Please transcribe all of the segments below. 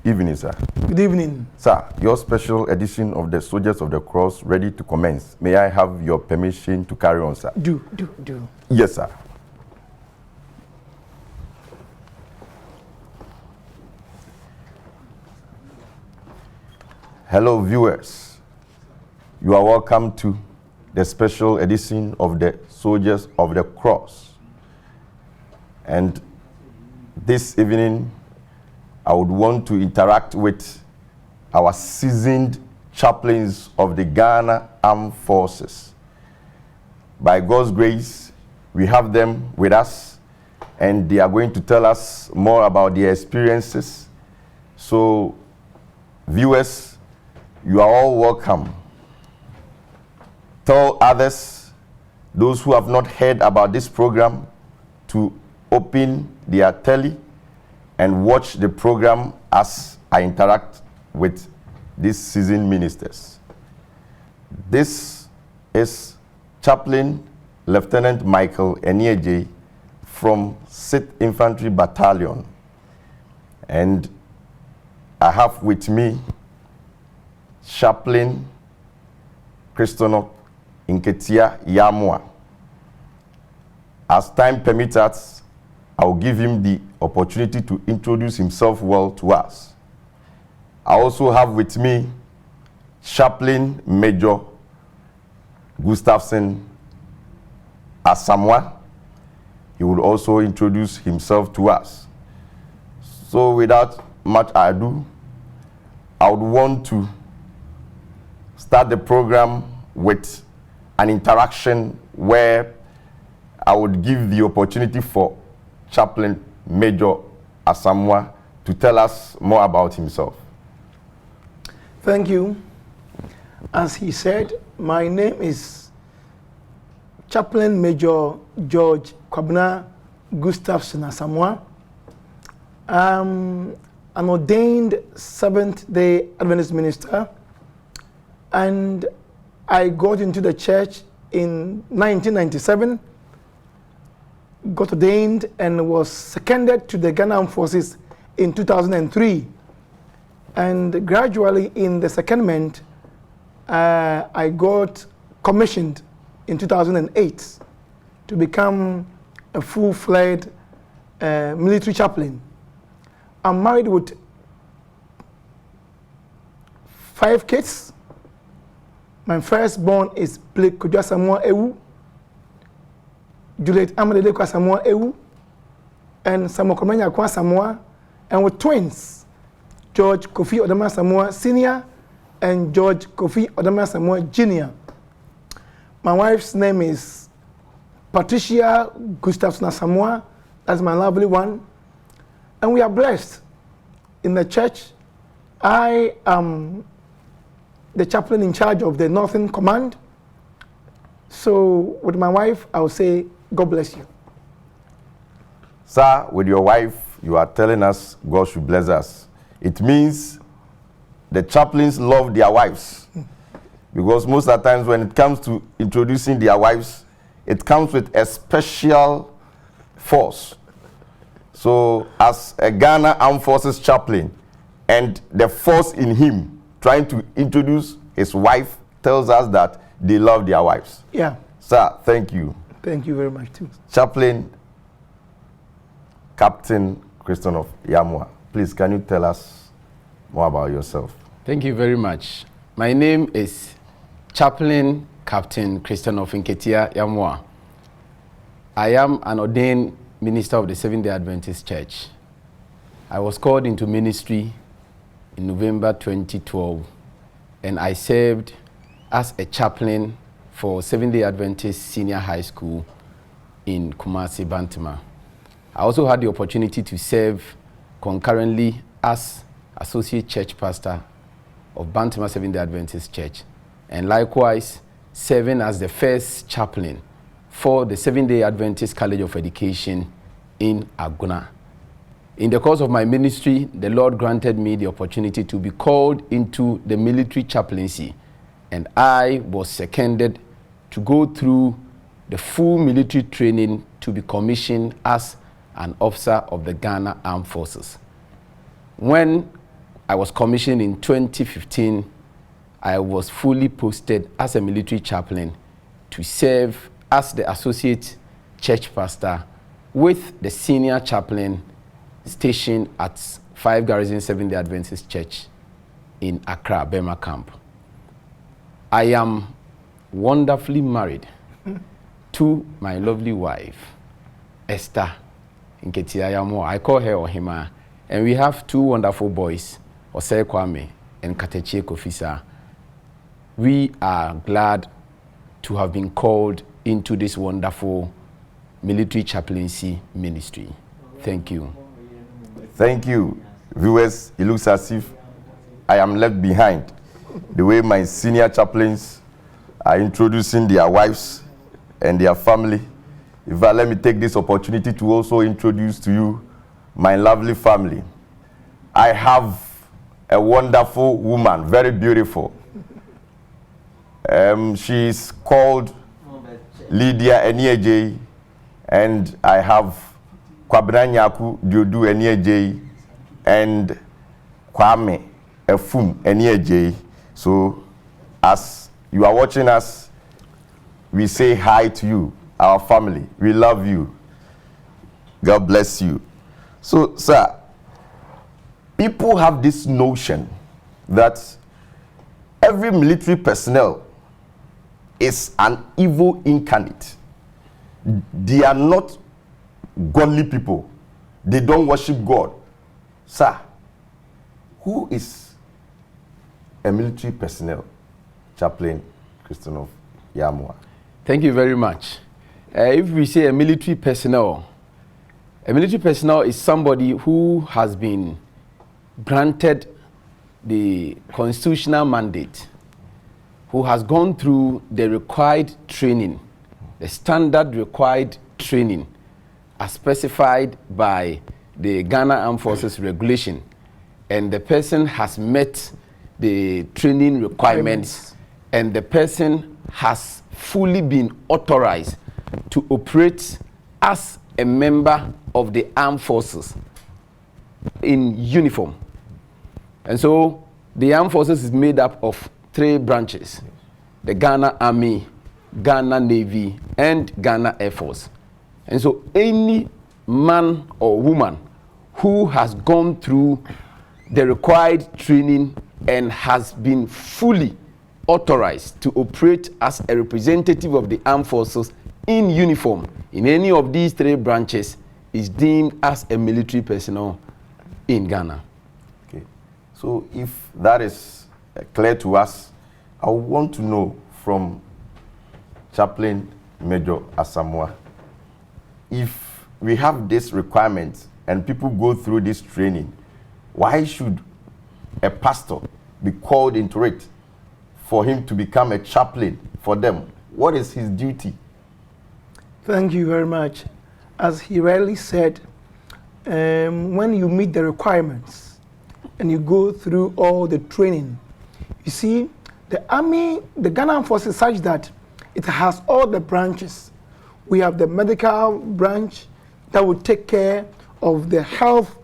evening, sir. Good evening. Sir, your special edition of the Soldiers of the Cross ready to commence. May I have your permission to carry on, sir? Do. Yes, sir. Hello, viewers. You are welcome to the special edition of the Soldiers of the Cross. And this evening, I would want to interact with our seasoned chaplains of the Ghana Armed Forces. By God's grace, we have them with us, and they are going to tell us more about their experiences. So, viewers, you are all welcome. Tell others, those who have not heard about this program, to open their telly and watch the program as I interact with these seasoned ministers. This is Chaplain Lieutenant Michael Enieje from 6th Infantry Battalion. And I have with me Chaplain Christopher Nketia Yamwa. As time permits us, I will give him the opportunity to introduce himself well to us. I also have with me Chaplain Major Gustafson Asamoah. He will also introduce himself to us. So without much ado, I would want to start the program with an interaction where I would give the opportunity for Chaplain Major Asamoah to tell us more about himself. Thank you. As he said, my name is Chaplain Major George Kwabena Gustafson Asamoah. I'm an ordained Seventh-day Adventist minister, and I got into the church in 1997. Got ordained and was seconded to the Ghana Armed Forces in 2003. And gradually in the secondment, I got commissioned in 2008 to become a full-fledged military chaplain. I'm married with 5 kids. My firstborn is Blake Kodwa Samoa Ewu, Juliet Amadede Kwa Samoa Ewu, and Samuel Komenya Kwa Samoa, and with twins, George Kofi Odama Samoa Senior and George Kofi Odama Samoa Junior. My wife's name is Patricia Gustafson Samoa. That's my lovely one. And we are blessed. In the church, I am the chaplain in charge of the Northern Command. So with my wife, I will say, God bless you. Sir, with your wife, you are telling us God should bless us. It means the chaplains love their wives. Because most of the times when it comes to introducing their wives, it comes with a special force. So as a Ghana Armed Forces chaplain, and the force in him trying to introduce his wife tells us that they love their wives. Yeah. Sir, thank you. Thank you very much too. Chaplain Captain Christopher Yamwa, please can you tell us more about yourself? Thank you very much. My name is Chaplain Captain Christopher Nketia Yamwa. I am an ordained minister of the Seventh-day Adventist Church. I was called into ministry in November 2012, and I served as a chaplain for Seventh-day Adventist Senior High School in Kumasi, Bantama. I also had the opportunity to serve concurrently as Associate Church Pastor of Bantama Seventh-day Adventist Church, and likewise serving as the first chaplain for the Seventh-day Adventist College of Education in Aguna. In the course of my ministry, the Lord granted me the opportunity to be called into the military chaplaincy, and I was seconded to go through the full military training to be commissioned as an officer of the Ghana Armed Forces. When I was commissioned in 2015. I was fully posted as a military chaplain to serve as the associate church pastor with the senior chaplain stationed at 5 Garrison Seventh-day Adventist Church in Accra, Burma Camp. I am wonderfully married to my lovely wife, Esther Nketia Yamoa. I call her Ohima. And we have 2 wonderful boys, Osei Kwame and Katechie Kofisa. We are glad to have been called into this wonderful military chaplaincy ministry. Thank you. Thank you. Viewers, it looks as if I am left behind. The way my senior chaplains are introducing their wives and their family. Let me take this opportunity to also introduce to you my lovely family. I have a wonderful woman, very beautiful. She's called Lydia Enieje, and I have Kwabena Nyaku Diodu Enieje and Kwame Efum Enieje. So as you are watching us, we say hi to you, our family. We love you. God bless you. So, sir, people have this notion that every military personnel is an evil incarnate. They are not godly people. They don't worship God. Sir, who is a military personnel? Chaplain Christian Yamoa. Thank you very much. If we say a military personnel is somebody who has been granted the constitutional mandate, who has gone through the required training, the standard required training as specified by the Ghana Armed Forces regulation, and the person has met the training requirements, and the person has fully been authorized to operate as a member of the armed forces in uniform. And so the armed forces is made up of 3 branches: the Ghana Army, Ghana Navy, and Ghana Air Force. And so any man or woman who has gone through the required training and has been fully authorized to operate as a representative of the armed forces in uniform in any of these 3 branches is deemed as a military personnel in Ghana. Okay. So if that is clear to us, I want to know from Chaplain Major Asamoah, if we have this requirement and people go through this training, why should a pastor be called into it for him to become a chaplain for them? What is his duty? Thank you very much. As he rightly said, when you meet the requirements and you go through all the training, you see, the army, the Ghana Armed Forces is such that it has all the branches. We have the medical branch that will take care of the health,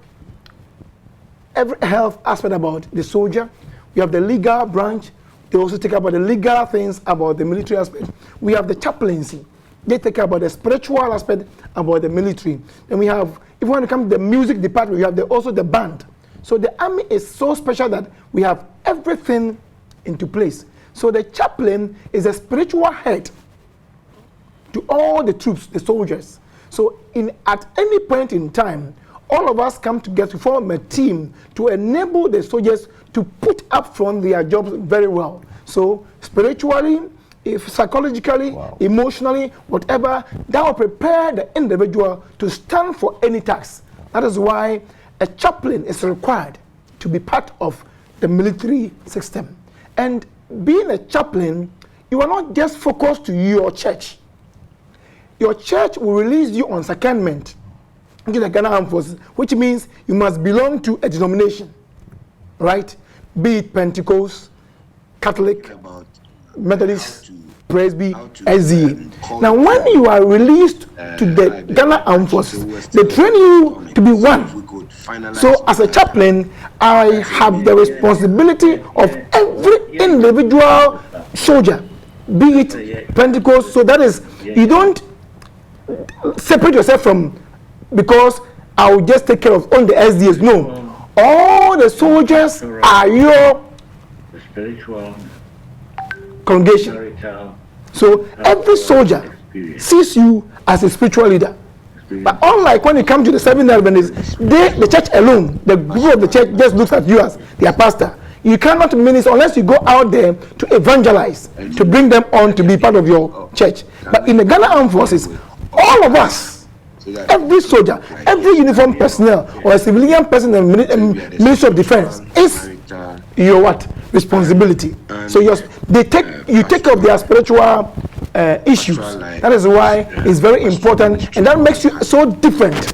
every health aspect about the soldier. We have the legal branch. They also take care about the legal things about the military aspect. We have the chaplaincy. They take care about the spiritual aspect about the military. Then we have, if you want to come to the music department, we have also the band. So the army is so special that we have everything into place. So the chaplain is a spiritual head to all the troops, the soldiers. So at any point in time, all of us come together to form a team to enable the soldiers to put up front their jobs very well. So spiritually, if psychologically, wow, emotionally, whatever, that will prepare the individual to stand for any task. That is why a chaplain is required to be part of the military system. And being a chaplain, you are not just focused to your church. Your church will release you on secondment into the Ghana Armed Forces, which means you must belong to a denomination, right? Be it Pentecost, Catholic, Methodist, Presby, SDA. Now, when you are released to the Ghana Armed Forces, they train you to be one So as a chaplain, I have the responsibility of every individual soldier, be it Pentecost. So that is, you don't separate yourself from, because I will just take care of all the SDAs. No, all the soldiers are your spiritual congregation. So every soldier sees you as a spiritual leader. But unlike when you come to the Seventh Day Adventists, the church alone, the group of the church just looks at you as their pastor. You cannot minister unless you go out there to evangelize, to bring them on to be part of your church. But in the Ghana Armed Forces, all of us, every soldier, every uniformed personnel or a civilian person in the Ministry of Defense is your what? Responsibility. So you take care of their spiritual issues. That is why it's very important, and that makes you so different,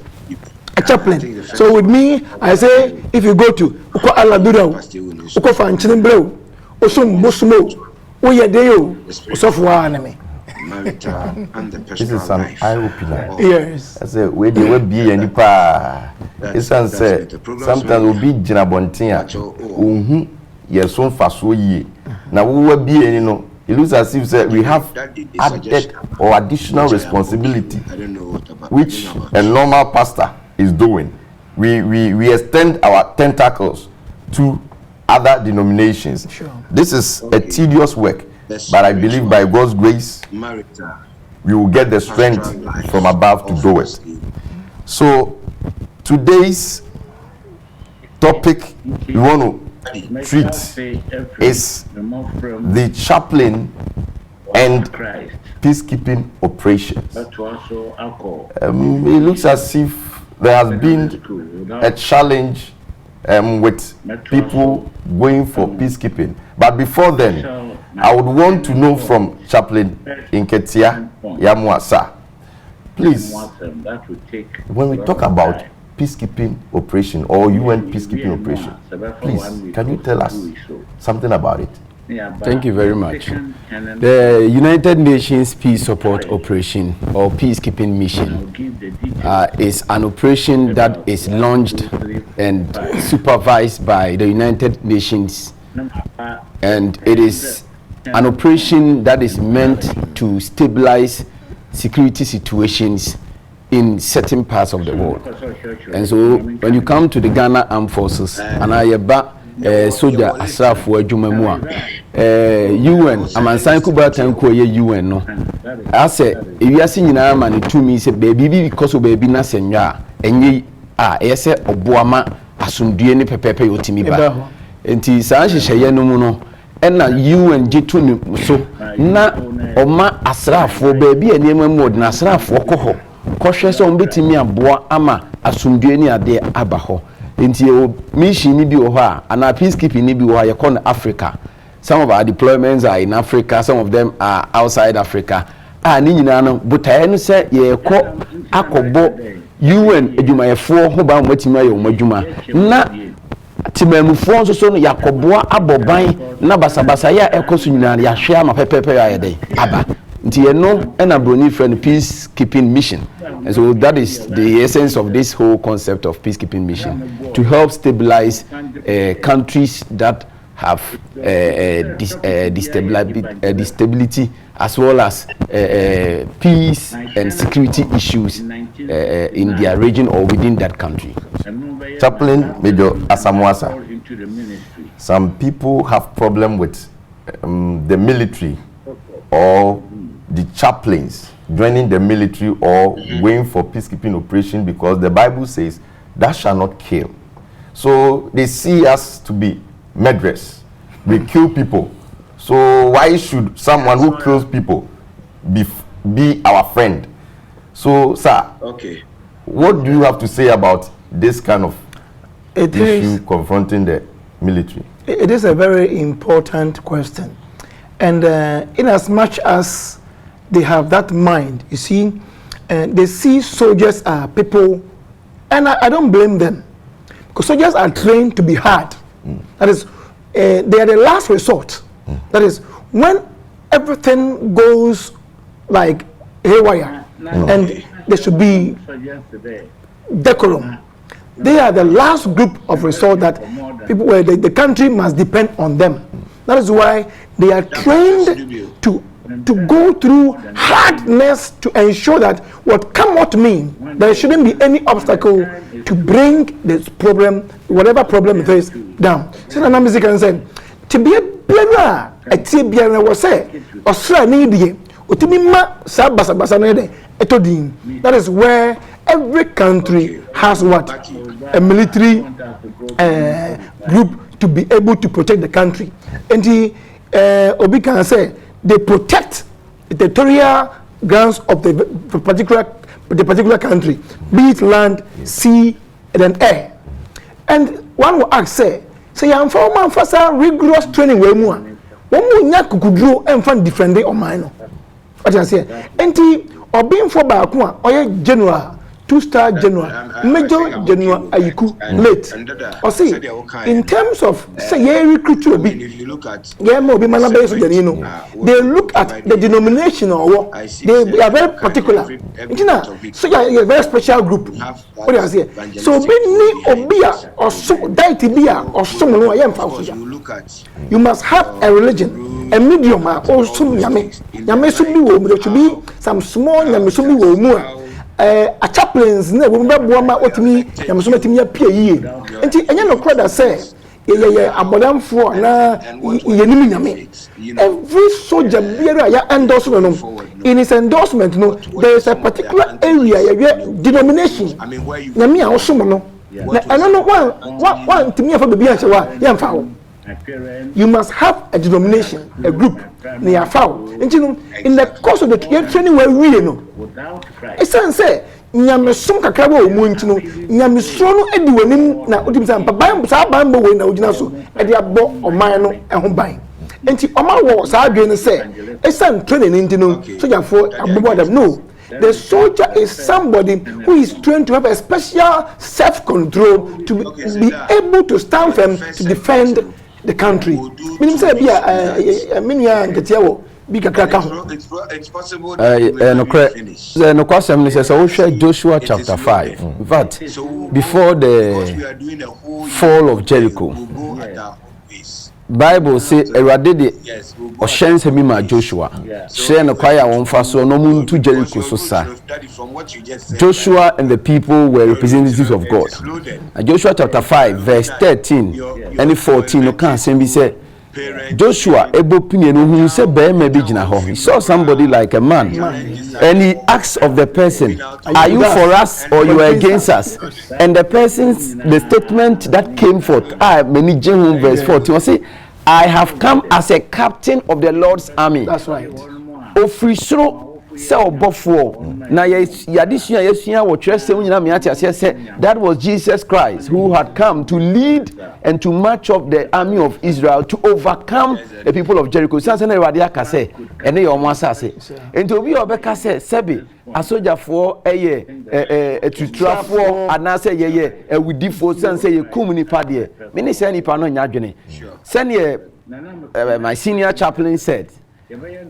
a chaplain. So with me, I say, if you go to Uko Aladura, Uko Fanchinimbreo, Osum Bosumo, Oyedeo, Osofwa Anime. This is an eye opener. Yes. I say, where they will be any pa. It's said sometimes will be Jinabontia. Yes, so far so ye. Now we will be any no. It looks as if we have added or additional responsibility, which a normal pastor is doing. We extend our tentacles to other denominations. Sure. This is a tedious work, but I believe by God's grace, we will get the strength from above to do it. So today's topic we want to treat is the chaplain and peacekeeping operations. It looks as if there has been a challenge with people going for peacekeeping. But before then, I would want to know from Chaplain Nketia Yamuasa, please, when we talk about peacekeeping operation or UN peacekeeping operation, please, can you tell us something about it? Thank you very much. The United Nations Peace Support Operation or Peacekeeping Mission is an operation that is launched and supervised by the United Nations, and it is an operation that is meant to stabilize security situations in certain parts of the world. And so when you come to the Ghana Armed Forces and ayeba soldier asrafo adwuma mu UN amansan kuba tanko ye UN no ase ewiase nyina ma ne tumi se baby because of baby na senwa enyi yese oboama asundue ne pepepe yotimi ba enti saa hyehyeye no mu no na UN jitu ne so na oma asrafo baby eniema mu na asrafo koho kohwe so mbetimi aboa ama asundue ni ade aba ho enti o mission ni bi wo ha ana peacekeeping ni bi wo ha ye call Africa. Some of our deployments are in Africa, some of them are outside Africa. Ni nyina no botae no se ye ko akobo UN adwumayefo ho ba matimi ayo madwuma na timamufo nso so no yakoboa aboban na basabasa ya ekoso nyina ya hwe ama pepepe ya yede aba nti ye no na broni friend peacekeeping mission. And so that is the essence of this whole concept of peacekeeping mission, to help stabilize countries that have destability as well as peace and security issues in their region or within that country. Chaplain Major Asamoah, some people have problem with the military or the chaplains joining the military or going for peacekeeping operation because the Bible says that shall not kill. So they see us to be murderers. We kill people. So why should someone who kills people be our friend? So, sir, what do you have to say about this kind of issue confronting the military? It is a very important question. And in as much as they have that mind, you see, they see soldiers are people, and I don't blame them, because soldiers are trained to be hard. That is, they are the last resort. That is, when everything goes like haywire, and there should be decorum. they are the last group of resort that people where the country must depend on them. That is why they are trained to go through hardness to ensure that what come what mean, there shouldn't be any obstacle to bring this problem, whatever problem it is, down. So the music can say, to be a better, a TBN was say, or Sranidi, Utimima, Sabasa Nede, Etodin. That is where every country has what? A military group to be able to protect the country. And the Obi can say, they protect the territorial grounds of the particular country, be it land, sea, and then air. And one will ask, say I'm for man for some rigorous training way more. One will not kukudro and find defending on mine. What I say, and or being for Bakua or general. 2-star general, major general Ayiku late. Or see, in terms of say recruit to be, they look at the denomination or what they are very particular. So you are a very special group. What do I say? So many obia or so deity bia or someone who I am for you must have a religion, a medium or some yame. Yame should be there should be some small yame should be more. A chaplains ne wo mbebo ma otimi yameso matimi apia yie enti enye no kro da say ye abodamfo na yenimi nyame every soldier biara ya endorse no in his endorsement no there is a particular area ye denomination nyame a osom no na eno no one timi afa bebia che wa ye mfa wo. You must have a denomination, a group. They are found. And in the course of the training, where we know, it's say, Yamisum Kakabo, Muntino, Yamisrono, Edwin, now, Bam, Sabambo, when I would also, at the abo or Mano and Homebine. And Oma was arguing and say, a son training into no, so therefore, no. The soldier is somebody who is trained to have a special self-control to be able to stand firm to defend the country. It's possible. No question says Joshua chapter 5. But before the fall of Jericho, Bible say Eradede Oshen Semima Joshua. Share no choir on faso no moon to Jericho so sa. Joshua and the people were representatives of God. And Joshua chapter 5 verse 13 and 14 no can say Joshua ebo pini no hu say be me bi gina ho. He saw somebody like a man and he asked of the person, are you for us or you are against us? And the person's the statement that came forth, many verse 14 was say, I have come as a captain of the Lord's army. That's right. Official so before na that was Jesus Christ who had come to lead and to march up the army of Israel to overcome the people of Jericho. Sanse na Ewade aka say ene yo mo asase enti obi obeka say sebi asojafo eye etutrafo anase yeye ewudifo sanse ye kum nipa de me ni say nipa no nya adwene sene my senior chaplain said,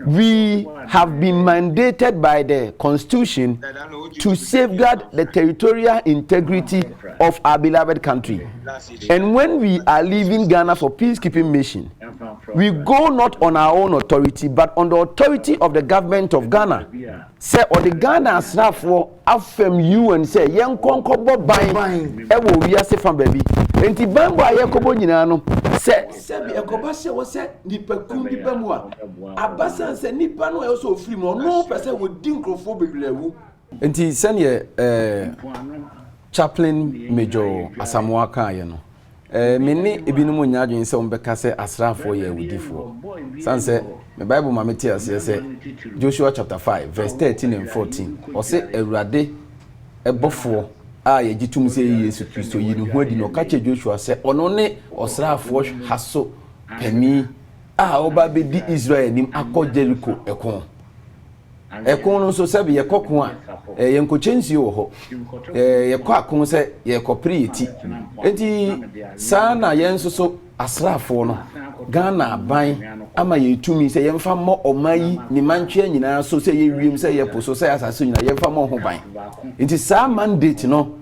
we have been mandated by the Constitution to safeguard the territorial integrity of our beloved country. And when we are leaving Ghana for peacekeeping mission, we go not on our own authority, but on the authority of the government of Ghana. Say, or the Ghana staff for affirm you and say, young concobo buying, ever we are safe from baby. And the bamboo I yakobo nyinano say, Sebi ekobase was said, Nipakundi Bamwa. Abasa said, Nipano also free more, no person would dincrophobic level. And he send ye Chaplain Major Asamoah you know. Many ebinumu nyadwen se ombeka se asrafo ye wudifo sanse me Bible mameti ase se Joshua chapter 5 verse 13 and 14 o se Ewurade ebofo a ye gitum se Yesu Kristo yi no hodi no ka che Joshua se ono ne osrafo haso pani a oba bedi Israel nim akọ Jericho ekon no so sabe ye kokon a ye nkochensi wo ho ye kwa akon se ye kopre eti enti saa na ye nso so asrafo no Ghana ban ama ye tumi se ye mfa mo omayi ni mantwe nyina so se ye wiem se ye poso se asase nyina ye mfa mo ho ban enti saa mandate no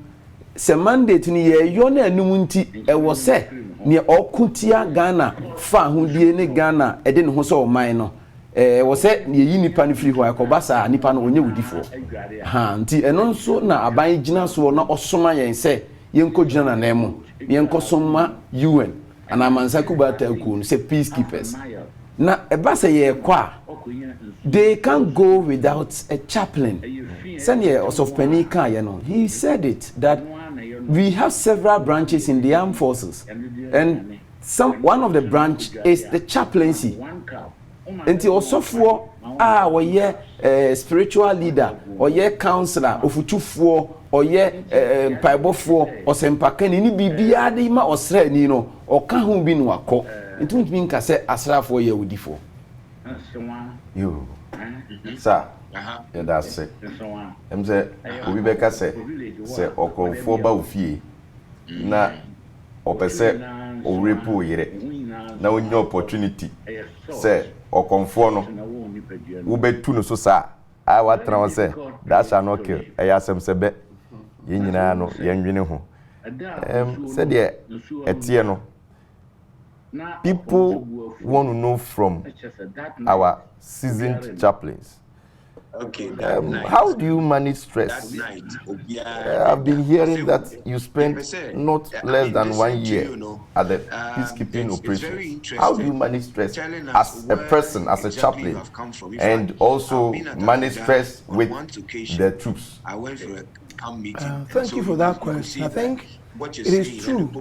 se mandate ni ye yo na anum nti e wo se ne okutia Ghana fa hodie ne Ghana e de ne ho so oman no wo se ne yi nipa ne free ho akoba sa nipa no onye wudifo ha nti eno nso na aban gina so na osoma yen se yenko gina na nemu yenko soma UN ana mansa kubata ku se peacekeepers na eba se ye kwa they can't go without a chaplain. Senior of Penika, you know, he said it that we have several branches in the armed forces, and one of the branch is the chaplaincy. And also for or spiritual leader, or counselor, or for or paibo for or sempaken any bibiadima or srenino or kahum bin wako. It won't mean say asra for ye would defo. You, sir, yeah, that's it. I'm say, we beka say oko foba ufie na opese o repo yere na onye opportunity say okonfo no wo betu no so sa I what try say that shall not kill ayasem se be ye nyina no ye nwene ho said the etie no people want to know from our seasoned chaplains. Okay. How do you manage stress? I've been hearing that you spent not less than 1 year at the peacekeeping operations. How do you manage stress as a person, as a chaplain, and also manage stress with the troops? Thank you for that question. I think it is true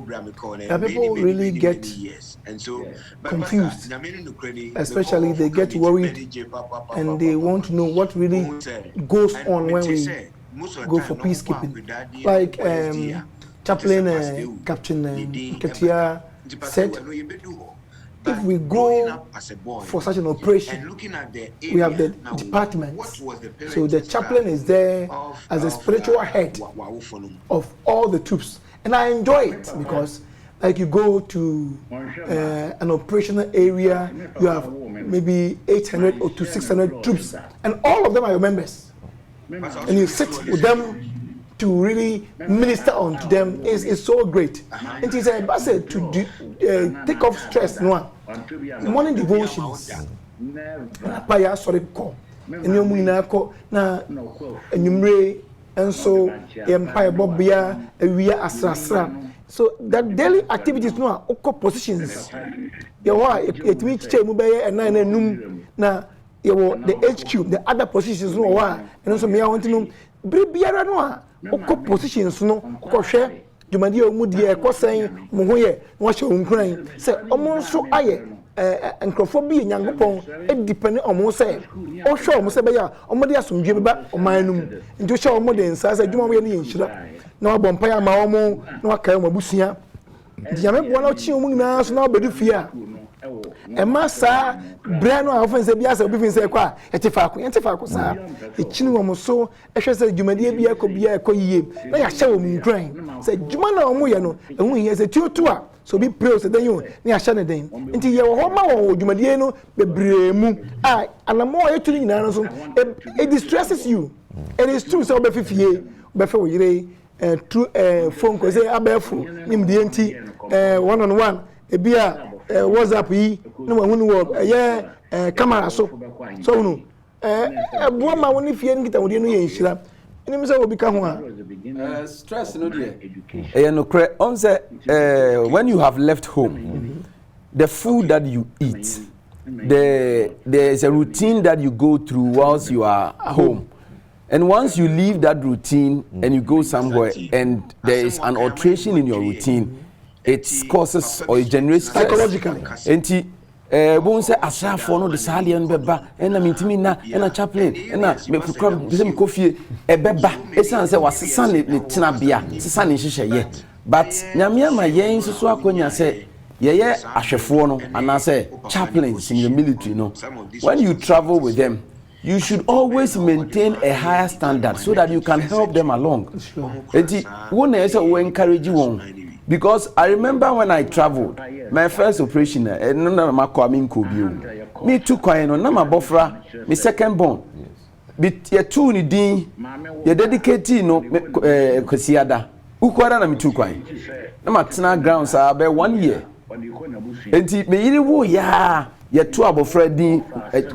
that people really get confused, especially they get worried and they want to know what really goes on when we go for peacekeeping. Like Chaplain Captain Ketia said, if we go for such an operation, we have the departments. So the chaplain is there as a spiritual head of all the troops. And I enjoy it because like you go to an operational area, you have maybe 800 or to 600 troops, and all of them are your members. And you sit with them to really minister on to them is so great. And it's a basket to take off stress. No, morning devotions. Paya sorry call. And you munako na enumre and so empire bobia we are asra. So that daily activities no oko positions. You are it means che mubeye and nine num na you the HQ the other positions no wa and also me I want to know biara no oko positions no oko hwe dwumadi omudi e kosan mo ho ye wo hye onkran se omo nso aye enkrofo bi nyankopon e depend omo se o hwe omo se be ya omo de asomdwe beba omanum nti o hye omo de nsa se dwuma wo ye ne yinhyira na wa bompa ya ma omo na wa kai omo abusia nti ya mebo na o chi omo nyina so na obedu fie a emasa brano a ofense bia se obi finse kwa etifaako sa echini wo so ehwe se dwumadi bia ko yie na ya hye wo nkran se dwuma na omo ye no ehu ye se tuotu a so bi pray se den yo na ya hye ne den nti ye wo ma wo dwumadi no bebremu a anamo ye tuni nyina no so it distresses you. It is true so be fifie be fe wo yire through phone call say abefu nim de enti one on one ebia WhatsApp yi na wonu wo camera so no ebo ma woni fie nkita wodi no ye nhira enim say obi ka ho a stress no dey no cre on say when you have left home the food that you eat there is a routine that you go through whilst you are home. And once you leave that routine and you go somewhere and there is an alteration in your routine, it causes or it generates psychologically. Enti bon say asrafo no de salian beba na mintimi na na chaplain na me program de me kofie beba esan say wasesa ne tina bia sesa ne hyehyeye but nyame ama yen susu akonya say ye ahwefo no ana say chaplains in the military no when you travel with them you should always maintain a higher standard so that you can help them along. Enti won na say we encourage you because I remember when I traveled my first operation no ma ko am nko me too kwan no na ma bofra me second born bit ye two ni din ye dedicate no kwasiada ukwara na mitu kwan na matena ground sa be 1 year enti me yiri wo ya yeto abofra din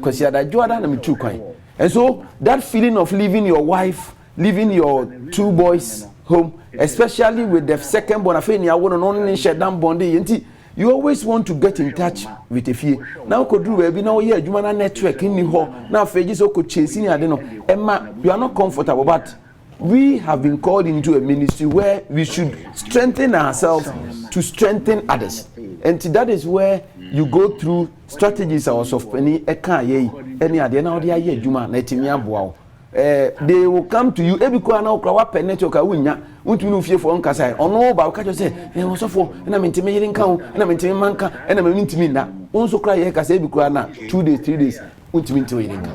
kwasi adadwo ada na mitu kwan. And so that feeling of leaving your wife, leaving your 2 boys home, especially with the second born afeni awono no ne shedam bonde enti you always want to get in touch with a few. Now could do baby now yeah you man network in ho now feji so could chasing I don't know Emma you are not comfortable but we have been called into a ministry where we should strengthen ourselves to strengthen others, and that is where you go through strategies of any idea now they are here juma na etimi aboa they will come to you ebiko na okra wa network a wunya untu no fie for nkasa ono ba ka say so for na mentimi yiri nka ho na mentimi manka na mentimi na unso kra ye kasa ebiko na 2 days 3 days untimi ntimi yiri nka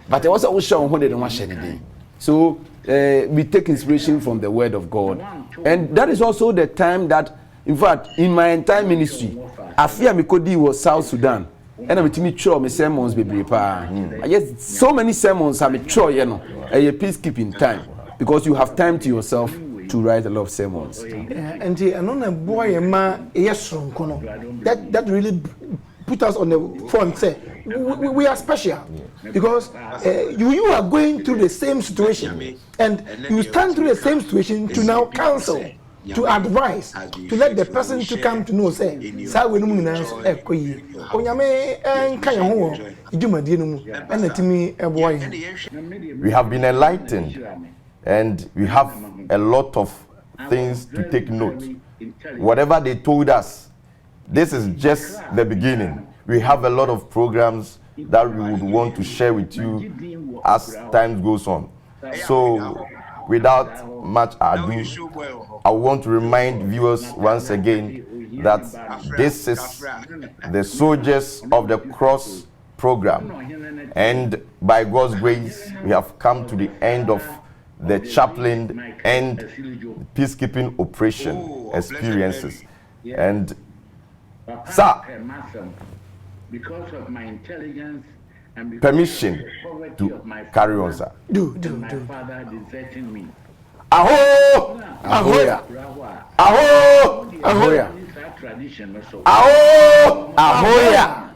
but also we show ho de no share dey. So we take inspiration from the word of God, and that is also the time that in fact in my entire ministry afia mikodi was South Sudan and I'm me sure my sermons be pa. I guess so many sermons I'm sure a peacekeeping time because you have time to yourself to write a lot of sermons. And on a boy ma yes that really put us on the front say we are special because you are going through the same situation and you stand through the same situation to now counsel, to advise, to let the person to come to know say sa we no nyina ekoyi onyame enka ye ho idumade no mu na timi eboy. We have been enlightened and we have a lot of things to take note. Whatever they told us, this is just the beginning. We have a lot of programs that we would want to share with you as time goes on. So, without much ado, I want to remind viewers once again that this is the Soldiers of the Cross program. And by God's grace, we have come to the end of the chaplain and peacekeeping operation experiences. And sir, because of my intelligence and permission to carry on, sir. Do. Aho! Ahoya! Aho! Ahoya! Aho! Ahoya!